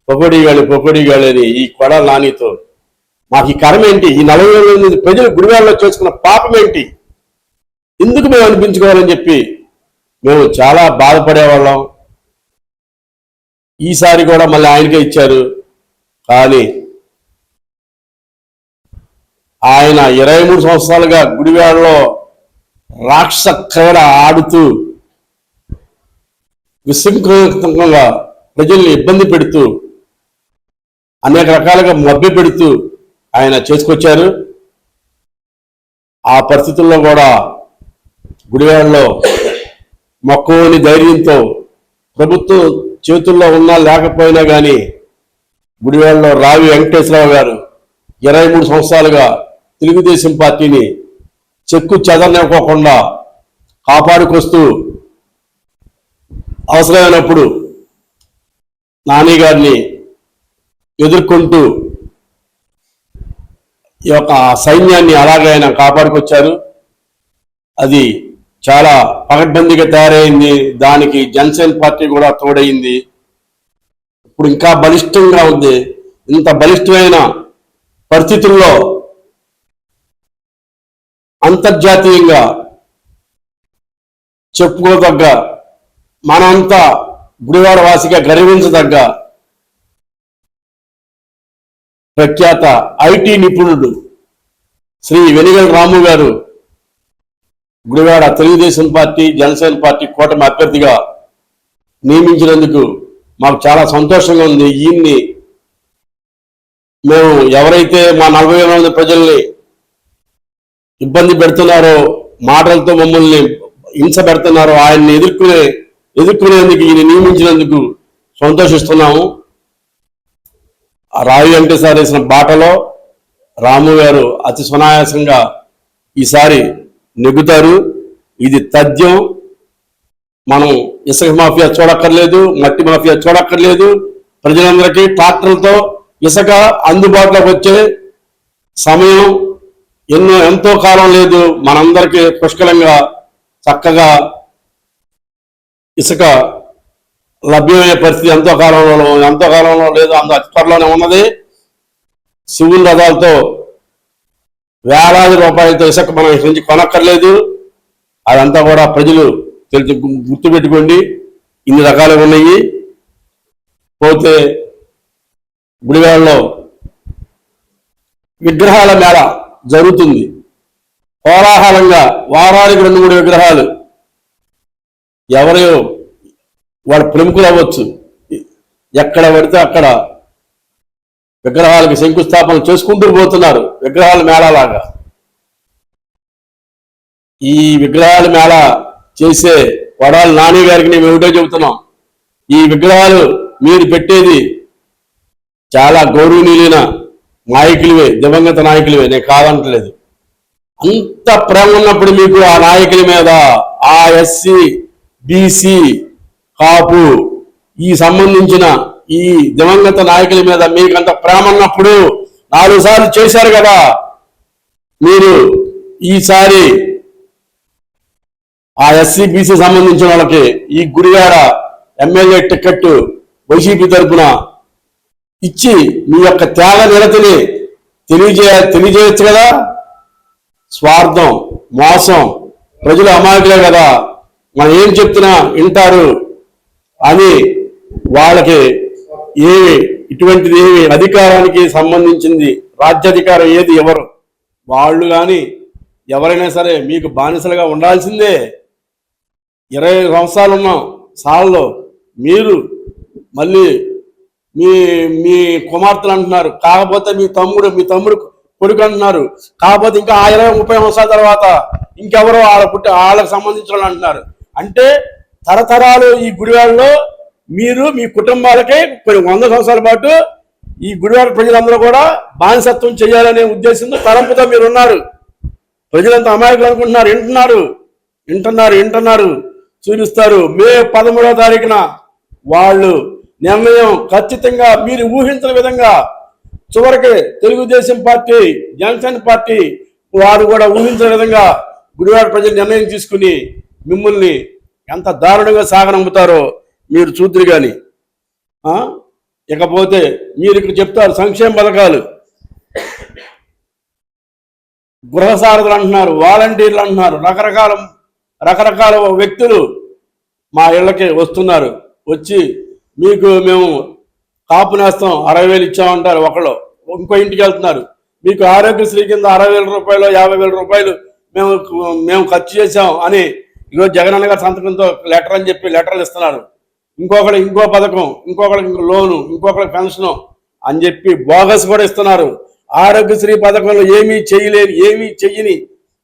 పకోడీగాళ్ళు అని ఈ కొడాలి నానితో మాకు ఈ కర్మ ఏంటి? ఈ 40,000 మంది ప్రజలు గుడివాడలో చేసుకున్న పాపం ఏంటి? ఎందుకు మేము అనిపించుకోవాలని చెప్పి మేము చాలా బాధపడేవాళ్ళం. ఈసారి కూడా మళ్ళీ ఆయనకే ఇచ్చారు. కానీ ఆయన 23 సంవత్సరాలుగా గుడివాడలో రాక్షస క్రీడ ఆడుతూ విశృంఖలంగా ప్రజల్ని ఇబ్బంది పెడుతూ అనేక రకాలుగా మభ్య పెడుతూ ఆయన చేసుకొచ్చారు. ఆ పరిస్థితుల్లో కూడా గుడివాడలో మక్కువని ధైర్యంతో ప్రభుత్వం చేతుల్లో ఉన్నా లేకపోయినా కానీ గుడివాడలో రావి వెంకటేశ్వరరావు గారు 23 సంవత్సరాలుగా తెలుగుదేశం పార్టీని చెక్కు చెదరనివ్వకుండా కాపాడుకొస్తూ అవసరమైనప్పుడు నాని గారిని ఎదుర్కొంటూ ఈ యొక్క సైన్యాన్ని అలాగే ఆయన కాపాడుకొచ్చారు. అది చాలా పకడ్బందీగా తయారైంది. దానికి జనసేన పార్టీ కూడా తోడైంది. ఇప్పుడు ఇంకా బలిష్టంగా ఉంది. ఇంత బలిష్టమైన పరిస్థితుల్లో అంతర్జాతీయంగా చెప్పుకోదగ్గ మనంతా గుడివాడ వాసిగా గర్వించదగ్గ ప్రఖ్యాత ఐటీ నిపుణుడు శ్రీ వెనిగల్ రాము గారు గుడివాడ తెలుగుదేశం పార్టీ జనసేన పార్టీ కూటమి అభ్యర్థిగా నియమించినందుకు మాకు చాలా సంతోషంగా ఉంది. ఈయన్ని మేము ఎవరైతే మా 40,000 మంది ప్రజల్ని ఇబ్బంది పెడుతున్నారో, మాటలతో మమ్మల్ని హింస పెడుతున్నారో, ఆయన్ని ఎదుర్కొనేందుకు ఈయన నియమించినందుకు సంతోషిస్తున్నాము. రావి వెంకటేశ్వర వేసిన బాటలో రాము గారు అతి సునాయాసంగా ఈసారి నెగ్గుతారు. ఇది తథ్యం. మనం ఇసుక మాఫియా చూడక్కర్లేదు, మట్టి మాఫియా చూడక్కర్లేదు. ప్రజలందరికీ ట్రాక్టర్లతో ఇసుక అందుబాటులోకి వచ్చే సమయం ఎంతో కాలం లేదు. మనందరికీ పుష్కలంగా చక్కగా ఇసుక లభ్యమయ్యే పరిస్థితి ఎంతో కాలంలో లేదు, అంత త్వరలోనే ఉన్నది. శివుని రథాలతో వేలాది రూపాయలతో ఇసుక మనం నుంచి కొనక్కర్లేదు. అదంతా కూడా ప్రజలు గుర్తుపెట్టుకోండి. ఇన్ని రకాలుగా ఉన్నాయి. పోతే గుడివాడలో విగ్రహాల మేళ జరుగుతుంది. కోలాహలంగా వారానికి 2-3 విగ్రహాలు. ఎవరో వాళ్ళ ప్రముఖులు అవ్వచ్చు, ఎక్కడ పడితే అక్కడ విగ్రహాలకి శంకుస్థాపన చేసుకుంటూ పోతున్నారు. విగ్రహాల మేళలాగా ఈ విగ్రహాల మేళ చేసే వడాలి నాని గారికి మేము ఏమిటో చెబుతున్నాం. ఈ విగ్రహాలు మీరు పెట్టేది చాలా గౌరవనీయులైన నాయకులవే, దివంగత నాయకులవే, నేను కాదంటలేదు. అంత ప్రేమ ఉన్నప్పుడు మీకు ఆ నాయకుల మీద, ఆ ఎస్సీ బీసీ కాపు ఈ సంబంధించిన ఈ దివంగత నాయకుల మీద మీకు అంత ప్రేమ ఉన్నప్పుడు 4 సార్లు చేశారు కదా. మీరు ఈసారి ఆ ఎస్సీ బీసీ సంబంధించిన వాళ్ళకి ఈ గుడివాడ ఎమ్మెల్యే టికెట్ వైసీపీ తరఫున ఇచ్చి మీ యొక్క త్యాగ నిరతిని తెలియజేయచ్చు కదా. స్వార్థం, మోసం, ప్రజలు అమాయకులే కదా, మనం ఏం చెప్తున్నా వింటారు అని వాళ్ళకి ఇటువంటిది ఏమి అధికారానికి సంబంధించింది రాజ్యాధికారం ఏది ఎవరు వాళ్ళు కానీ ఎవరైనా సరే మీకు బానిసలుగా ఉండాల్సిందే. 20 సంవత్సరాలు ఉన్నాం సాల్లో. మీరు మళ్ళీ మీ కుమార్తెలు అంటున్నారు, కాకపోతే మీ తమ్ముడు కొడుకు అంటున్నారు, కాకపోతే ఇంకా 20-30 సంవత్సరాల తర్వాత ఇంకెవరో వాళ్ళకి సంబంధించిన వాళ్ళు అంటున్నారు. అంటే తరతరాలు ఈ గుడివాడలో మీరు మీ కుటుంబాలకే 100 సంవత్సరాల పాటు ఈ గుడివాడ ప్రజలందరూ కూడా బానిసత్వం చేయాలనే ఉద్దేశంతో తలంపుతో మీరు ఉన్నారు. ప్రజలంతా అమాయకులు అనుకుంటున్నారు. వింటున్నారు చూపిస్తారు. మే 13వ తారీఖున వాళ్ళు నిర్ణయం ఖచ్చితంగా మీరు ఊహించిన విధంగా చివరికి తెలుగుదేశం పార్టీ, జనసేన పార్టీ వారు కూడా ఊహించిన విధంగా గుడివాడ ప్రజలు నిర్ణయం తీసుకుని మిమ్మల్ని ఎంత దారుణంగా సాగనంపుతారో మీరు చూద్దరు కానీ. ఇకపోతే మీరు ఇక్కడ చెప్తారు సంక్షేమ పథకాలు, గృహ సారథులు అంటున్నారు, వాలంటీర్లు అంటున్నారు, రకరకాల వ్యక్తులు మా ఇళ్ళకి వస్తున్నారు. వచ్చి మీకు మేము కాపు నేస్తాం 60,000 ఇచ్చామంటారు ఒకళ్ళు. ఇంకో ఇంటికి వెళ్తున్నారు, మీకు ఆరోగ్యశ్రీ కింద 60,000 రూపాయలు 50,000 రూపాయలు మేము ఖర్చు చేశాం అని ఈరోజు జగనన్న గారి సంతకంతో లెటర్ అని చెప్పి లెటర్లు ఇస్తున్నారు. ఇంకొకటి ఇంకో పథకం, ఇంకొకరికి ఇంకో లోను, ఇంకొకరికి పెన్షను అని చెప్పి బోగస్ కూడా ఇస్తున్నారు. ఆరోగ్యశ్రీ పథకంలో ఏమీ చెయ్యని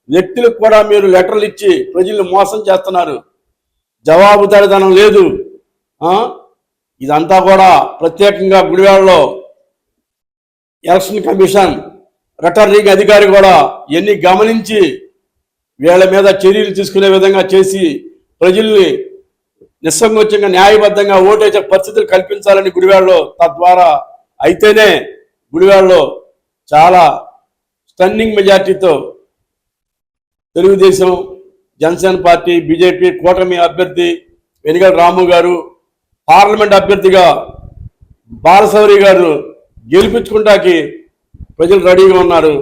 వ్యక్తులకు కూడా మీరు లెటర్లు ఇచ్చి ప్రజల్ని మోసం చేస్తున్నారు. జవాబుదారీతనం లేదు. ఇదంతా కూడా ప్రత్యేకంగా గుడివాడలో ఎలక్షన్ కమిషన్ రిటర్నింగ్ అధికారి కూడా ఎన్ని గమనించి వీళ్ళ మీద చర్యలు తీసుకునే విధంగా చేసి ప్రజల్ని నిస్సంకోచంగా న్యాయబద్ధంగా ఓటేసే పరిస్థితులు కల్పించాలని గుడివాడలో, తద్వారా అయితేనే గుడివాడలో చాలా స్టన్నింగ్ మెజార్టీతో తెలుగుదేశం, జనసేన పార్టీ, బీజేపీ కూటమి అభ్యర్థి వెనిగళ్ల రాము గారు, పార్లమెంట్ అభ్యర్థిగా బాలశౌరి గారు గెలిపించుకుంటాకి ప్రజలు రెడీగా ఉన్నారు.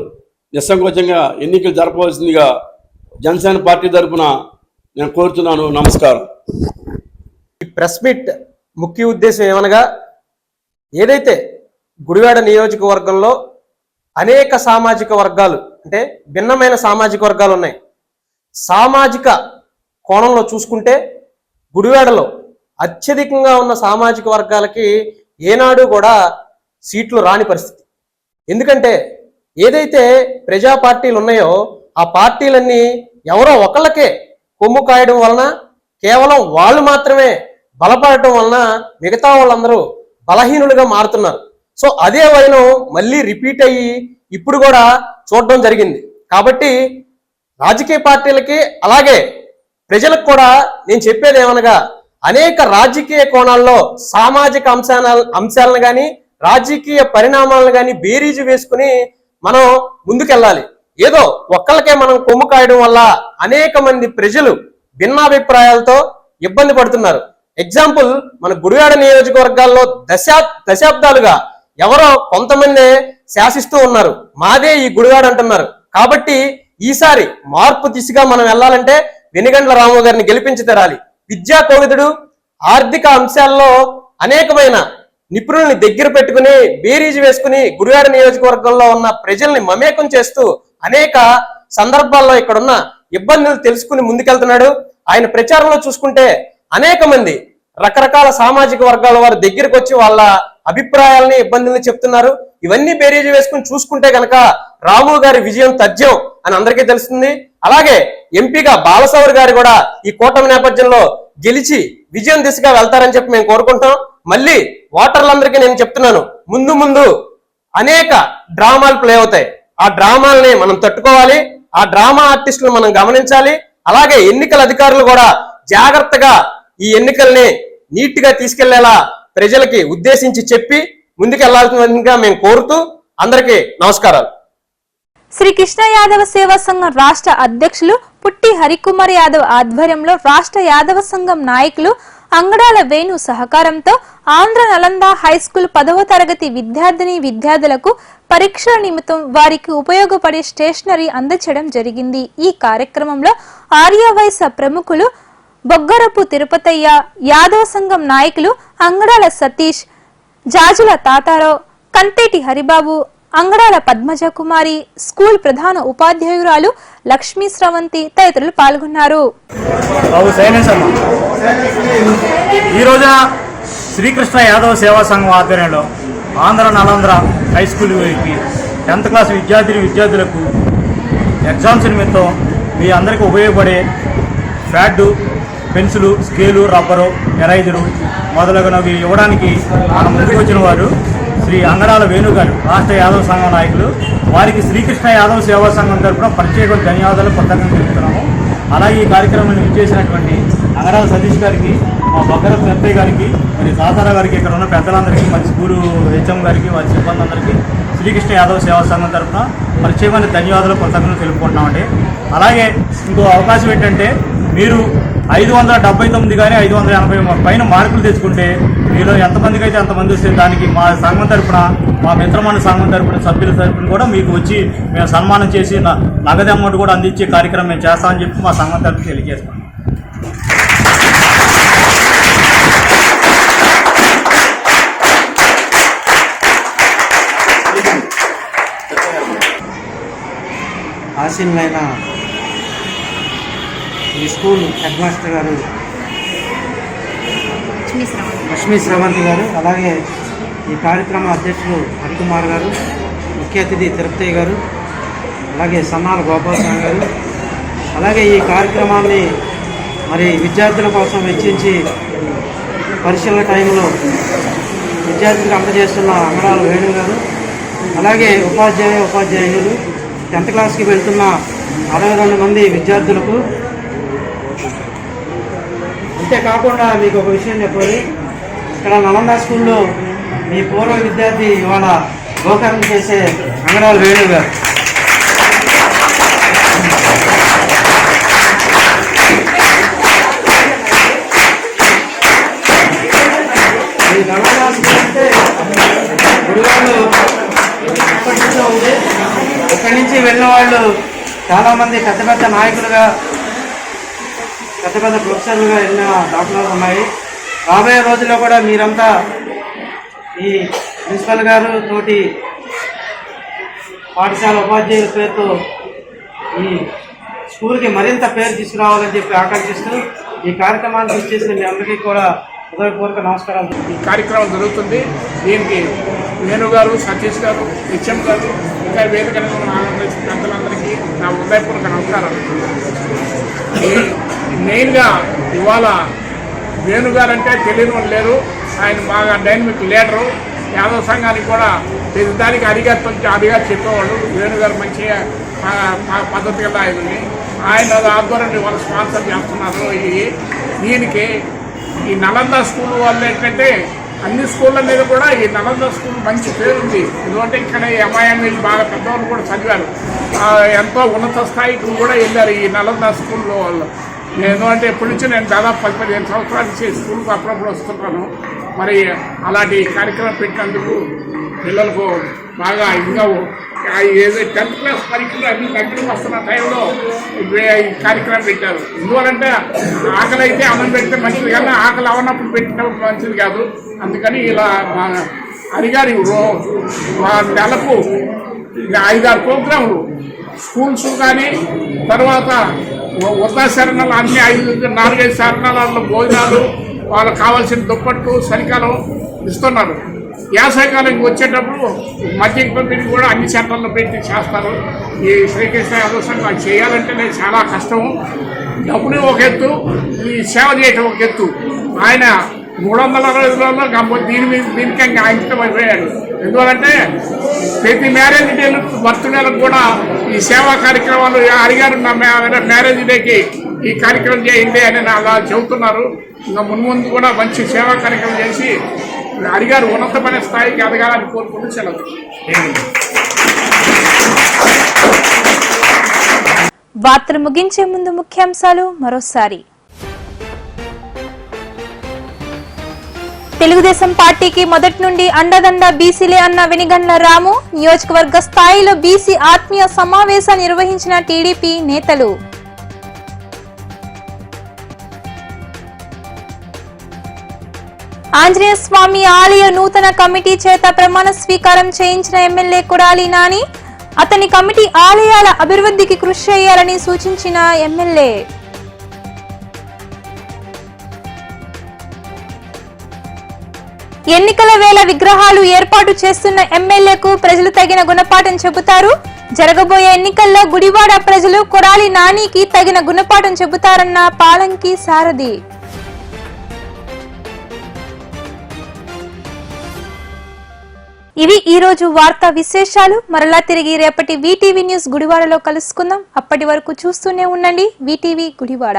నిస్సంకోచంగా ఎన్నికలు జరపవలసిందిగా జనసేన పార్టీ తరఫున నేను కోరుతున్నాను. నమస్కారం. ఈ ప్రెస్ మీట్ ముఖ్య ఉద్దేశం ఏమనగా, ఏదైతే గుడివాడ నియోజకవర్గంలో అనేక సామాజిక వర్గాలు, అంటే భిన్నమైన సామాజిక వర్గాలు ఉన్నాయి. సామాజిక కోణంలో చూసుకుంటే గుడివాడలో అత్యధికంగా ఉన్న సామాజిక వర్గాలకి ఏనాడు కూడా సీట్లు రాని పరిస్థితి. ఎందుకంటే ఏదైతే ప్రజా పార్టీలు ఉన్నాయో ఆ పార్టీలన్నీ ఎవరో ఒకళ్ళకే కొమ్ము కాయడం వలన, కేవలం వాళ్ళు మాత్రమే బలపడటం వలన మిగతా వాళ్ళందరూ బలహీనులుగా మారుతున్నారు. సో అదే వైనం మళ్ళీ రిపీట్ అయ్యి ఇప్పుడు కూడా చూడడం జరిగింది. కాబట్టి రాజకీయ పార్టీలకి అలాగే ప్రజలకు కూడా నేను చెప్పేది ఏమనగా, అనేక రాజకీయ కోణాల్లో సామాజిక అంశాలను కానీ రాజకీయ పరిణామాలను కానీ బేరీజు వేసుకుని మనం ముందుకెళ్ళాలి. ఏదో ఒక్కళ్ళకే మనం కొమ్ము కాయడం వల్ల అనేక మంది ప్రజలు భిన్నాభిప్రాయాలతో ఇబ్బంది పడుతున్నారు. ఎగ్జాంపుల్, మన గుడివాడ నియోజకవర్గాల్లో దశాబ్దాలుగా ఎవరో కొంతమంది శాసిస్తూ ఉన్నారు, మాదే ఈ గుడివాడ అంటున్నారు. కాబట్టి ఈసారి మార్పు దిశగా మనం వెళ్ళాలంటే వెనిగండ్ల రాము గారిని గెలిపించి తెరాలి. విద్యా కోవిదుడు, ఆర్థిక అంశాల్లో అనేకమైన నిపుణుల్ని దగ్గర పెట్టుకుని బేరీజు వేసుకుని గుడివాడ నియోజకవర్గంలో ఉన్న ప్రజల్ని మమేకం చేస్తూ అనేక సందర్భాల్లో ఇక్కడున్న ఇబ్బందులు తెలుసుకుని ముందుకెళ్తున్నాడు. ఆయన ప్రచారంలో చూసుకుంటే అనేక మంది రకరకాల సామాజిక వర్గాల వారి దగ్గరకు వచ్చి వాళ్ళ అభిప్రాయాలని, ఇబ్బందుల్ని చెప్తున్నారు. ఇవన్నీ బేరీజు వేసుకుని చూసుకుంటే కనుక రాము గారి విజయం తథ్యం అని అందరికీ తెలుస్తుంది. అలాగే ఎంపీగా బాలసౌరి గారు కూడా ఈ కూటమి నేపథ్యంలో గెలిచి విజయం దిశగా వెళ్తారని చెప్పి మేము కోరుకుంటాం. మళ్ళీ ఓటర్లందరికీ నేను చెప్తున్నాను, ముందు ముందు అనేక డ్రామాలు ప్లే అవుతాయి. ఆ డ్రామాలని మనం తట్టుకోవాలి. ఆ డ్రామా ఆర్టిస్టులు మనం గమనించాలి. అలాగే ఎన్నికల అధికారులు కూడా జాగ్రత్తగా ఈ ఎన్నికల్ని నీట్ గా తీసుకెళ్లేలా ప్రజలకి ఉద్దేశించి చెప్పి ముందుకెళ్లాల్సిందిగా మేము కోరుతూ అందరికీ నమస్కారాలు. శ్రీ కృష్ణ యాదవ సేవా సంఘం రాష్ట్ర అధ్యక్షులు పుట్టి హరికుమార్ యాదవ్ ఆధ్వర్యంలో రాష్ట్ర యాదవ సంఘం నాయకులు అంగడాల వేణు సహకారంతో ఆంధ్ర నలంద హైస్కూల్ 10వ తరగతి విద్యార్థులకు పరీక్షల నిమిత్తం వారికి ఉపయోగపడే స్టేషనరీ అందచేయడం జరిగింది. ఈ కార్యక్రమంలో ఆర్యవైశ్య ప్రముఖులు బొగ్గరపు తిరుపతయ్య, యాదవ సంఘం నాయకులు అంగడాల సతీష్, జాజుల తాతారావు, కంటేటి హరిబాబు, అంగడాల పద్మజ కుమారి, స్కూల్ ప్రధాన ఉపాధ్యాయురాలు లక్ష్మీ స్రవంతి తదితరులు పాల్గొన్నారు. ఈ రోజున శ్రీకృష్ణ యాదవ సేవా సంఘం ఆధ్వర్యంలో Andhra Nalanda high school 10th class విద్యార్థులకు ఎగ్జామ్స్ నిమిత్తం మీ అందరికీ ఉపయోగపడే pad, pencil, scale, rubber, eraser మొదలగునవి ఇవ్వడానికి మన ముందుకు వచ్చిన వారు శ్రీ అంగడాల వేణు గారు, రాష్ట్ర యాదవ సంఘం నాయకులు. వారికి శ్రీకృష్ణ యాదవ సేవా సంఘం తరఫున ప్రత్యేక ధన్యవాదాలు కృతజ్ఞతలు తెలుపుతున్నాము. అలాగే ఈ కార్యక్రమాన్ని విచ్చేసినటువంటి అంగడాల సతీష్ గారికి, మా బొగ్గర పెద్దయ్య గారికి, మరి తాతారా గారికి, ఇక్కడ ఉన్న పెద్దలందరికీ, మరి స్కూలు హెచ్ఎం గారికి, వారి సిబ్బంది అందరికీ శ్రీకృష్ణ యాదవ సేవా సంఘం తరఫున ప్రత్యేకమైన ధన్యవాదాలు కృతజ్ఞతలు తెలుపుకుంటున్నామండి. అలాగే ఇంకో అవకాశం ఏంటంటే, మీరు 579 కానీ 580 పైన మార్కులు తెచ్చుకుంటే మీలో ఎంతమందికి అయితే అంతమంది వస్తే దానికి మా సంఘం తరఫున, మా మిత్రమాన సంఘం తరఫున, సభ్యుల తరఫున కూడా మీకు వచ్చి మేము సన్మానం చేసి నగదు అమౌంట్ కూడా అందించే కార్యక్రమం మేము చేస్తామని చెప్పి మా సంఘం తరఫున తెలియజేస్తాం. ఆసీనులైన ఈ స్కూల్ హెడ్ మాస్టర్ గారు లక్ష్మీ స్రవంతి గారు, అలాగే ఈ కార్యక్రమ అధ్యక్షులు హరికుమార్ గారు, ముఖ్య అతిథి తిరుపతయ్య గారు, అలాగే సన్నాల గోపాలస్వామి గారు, అలాగే ఈ కార్యక్రమాన్ని మరి విద్యార్థుల కోసం వెచ్చించి పరీక్షల టైంలో విద్యార్థులకు అందజేస్తున్న అంగడాల వేణు గారు, అలాగే ఉపాధ్యాయులు 10th క్లాస్కి వెళ్తున్న 62 మంది విద్యార్థులకు. అంతేకాకుండా మీకు ఒక విషయం చెప్పాలి, ఇక్కడ నలంద స్కూల్లో మీ పూర్వ విద్యార్థి ఇవాళ గోకరణ చేసే అంగడాల వేణు గారు. ఈ నలంద స్కూల్ అంటే గుడివాళ్ళు ఎప్పటి నుంచో ఉంది. ఇక్కడి నుంచి వెళ్ళిన వాళ్ళు చాలామంది పెద్ద పెద్ద నాయకులుగా, పెద్ద పెద్ద ప్రొఫెసర్లుగా వెళ్ళిన దాఖలాలు ఉన్నాయి. రాబోయే రోజుల్లో కూడా మీరంతా ఈ ప్రిన్సిపల్ గారు తోటి పాఠశాల ఉపాధ్యాయుల పేరుతో ఈ స్కూల్కి మరింత పేరు తీసుకురావాలని చెప్పి ఆకాంక్షిస్తూ ఈ కార్యక్రమాన్ని చేసిన మీ అందరికీ కూడా హృదయపూర్వక నమస్కారాలు. ఈ కార్యక్రమం జరుగుతుంది. దీనికి వేణు గారు, సతీష్ గారు, హెచ్ఎం గారు, ఇంకా వేదిక పెద్దలందరికీ నా హృదయపూర్వక నమస్కారాలు. మెయిన్గా ఇవాళ వేణు గారు అంటే తెలియని వాళ్ళు లేరు. ఆయన బాగా డైనమిక్ లీడరు. యాదవ సంఘానికి కూడా ప్రతిదానికి అడిగా చెప్పేవాళ్ళు. వేణు గారు మంచి పద్ధతి గల ఆయన ఆధ్వర్యంలో వాళ్ళు స్పాన్సర్ చేస్తున్నారు. దీనికి ఈ నలంద స్కూల్ వాళ్ళు ఏంటంటే అన్ని స్కూళ్ళ మీద కూడా ఈ నలంద స్కూల్ మంచి పేరుంది. ఎందుకంటే ఇక్కడ ఎంఐఎంఎల్ బాగా పెద్దవాళ్ళు కూడా చదివారు, ఎంతో ఉన్నత స్థాయికి కూడా వెళ్ళారు ఈ నలంద స్కూల్లో వాళ్ళు. ఎందుకంటే ఎప్పటి నుంచి నేను దాదాపు 15 సంవత్సరాల నుంచి స్కూల్కి అప్పుడప్పుడు వస్తుంటాను. మరి అలాంటి కార్యక్రమం పెట్టినందుకు పిల్లలకు బాగా ఇంకా 10th క్లాస్ పరీక్షలు అన్ని దగ్గరకు వస్తున్న టైంలో ఈ కార్యక్రమం పెట్టారు. ఎందువలంటే ఆకలి అయితే అన్నం పెడితే మంచిది, కానీ ఆకలి అవనప్పుడు పెట్టినప్పుడు మంచిది కాదు. అందుకని ఇలా అడిగారు నెలకు 5-6 ప్రోగ్రాములు స్కూల్స్ కానీ, తర్వాత వృద్ధాశరణాలు అన్ని 4-5 శరణాలలో భోజనాలు, వాళ్ళకు కావాల్సిన దుప్పట్లు, చలికాలం ఇస్తున్నారు. యాసకాలంకి వచ్చేటప్పుడు మధ్య పంపిణీ కూడా అన్ని సెంటర్లో పెట్టి చేస్తారు. ఈ శ్రీకృష్ణ యాదవ సంఘం చేయాలంటేనే చాలా కష్టము. డబ్బుని ఒక ఎత్తు, ఈ సేవ చేయటం ఒక ఎత్తు. ఆయన 360 రోజుల్లో దీనికి అంకితమైపోయాడు. ఎందువలంటే ప్రతి మ్యారేజ్ డేలు, బర్త్డేలకు కూడా ఈ సేవా కార్యక్రమాలు అడిగారు. నా మ్యారేజ్ డేకి ఈ కార్యక్రమం చేయండి అని అలా చెబుతున్నారు. ఇంకా మున్ముందు కూడా మంచి సేవా కార్యక్రమం చేసి అడిగారు ఉన్నతమైన స్థాయికి ఎదగాలని కోరుకుంటూ సెలవు. వార్తలు ముగించే ముందు ముఖ్యాంశాలు మరోసారి. తెలుగుదేశం పార్టీకి మొదటి నుండి అండదండ బీసీలే అన్న వెనిగండ్ల రాము. నియోజకవర్గ స్థాయిలో బీసీ ఆత్మీయ సమావేశం నిర్వహించిన టీడీపీ నేతలు. ఆంజనేయ స్వామి ఆలయ నూతన కమిటీ చేత ప్రమాణ స్వీకారం చేయించిన ఎమ్మెల్యే కొడాలి నాని. అతని కమిటీ ఆలయాల అభివృద్ధికి కృషి చేయాలని సూచించిన ఎమ్మెల్యే. ఎన్నికల వేళ విగ్రహాలు ఏర్పాటు చేస్తున్న ఎమ్మెల్యేకు ప్రజలు తగిన గుణపాఠం చెబుతారు. జరగబోయే ఎన్నికల్లో గుడివాడ ప్రజలు కొడాలి నానికి తగిన గుణపాఠం చెబుతారన్న పాలంకి సారథి. ఇవి ఈ రోజు వార్తా విశేషాలు. మరలా తిరిగి రేపటి వీటీవీ న్యూస్ గుడివాడలో కలుసుకుందాం. అప్పటి వరకు చూస్తూనే ఉండండి వీటీవీ గుడివాడ.